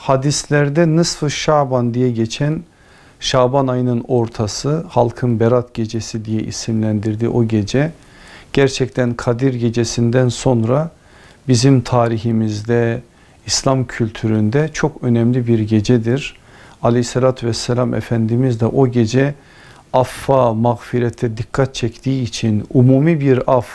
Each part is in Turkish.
hadislerde Nısf-ı Şaban diye geçen Şaban ayının ortası, halkın Berat gecesi diye isimlendirdiği o gece gerçekten Kadir gecesinden sonra bizim tarihimizde, İslam kültüründe çok önemli bir gecedir. Aleyhissalatü vesselam Efendimiz de o gece affa, mağfirete dikkat çektiği için, umumi bir af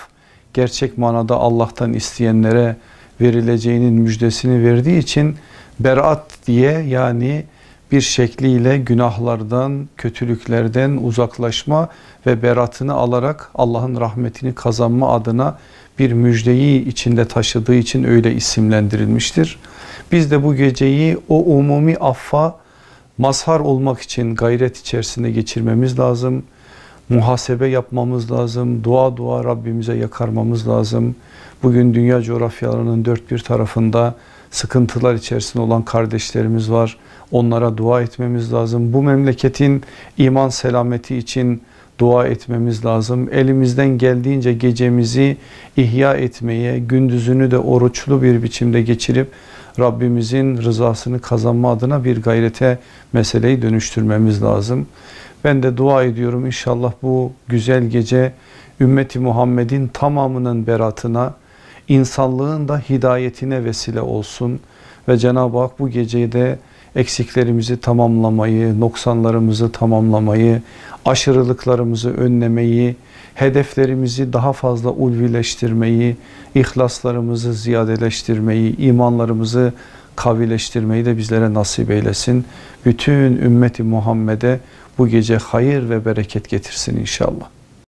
gerçek manada Allah'tan isteyenlere verileceğinin müjdesini verdiği için berat diye, yani bir şekliyle günahlardan, kötülüklerden uzaklaşma ve beratını alarak Allah'ın rahmetini kazanma adına bir müjdeyi içinde taşıdığı için öyle isimlendirilmiştir. Biz de bu geceyi o umumi affa mazhar olmak için gayret içerisinde geçirmemiz lazım. Muhasebe yapmamız lazım. Dua Rabbimize yakarmamız lazım. Bugün dünya coğrafyalarının dört bir tarafında sıkıntılar içerisinde olan kardeşlerimiz var. Onlara dua etmemiz lazım. Bu memleketin iman selameti için dua etmemiz lazım. Elimizden geldiğince gecemizi ihya etmeye, gündüzünü de oruçlu bir biçimde geçirip Rabbimizin rızasını kazanma adına bir gayrete meseleyi dönüştürmemiz lazım. Ben de dua ediyorum, inşallah bu güzel gece ümmeti Muhammed'in tamamının beratına, insanlığın da hidayetine vesile olsun ve Cenab-ı Hak bu geceyi de eksiklerimizi tamamlamayı, noksanlarımızı tamamlamayı, aşırılıklarımızı önlemeyi, hedeflerimizi daha fazla ulvileştirmeyi, ihlaslarımızı ziyadeleştirmeyi, imanlarımızı kavileştirmeyi de bizlere nasip eylesin. Bütün ümmeti Muhammed'e bu gece hayır ve bereket getirsin inşallah.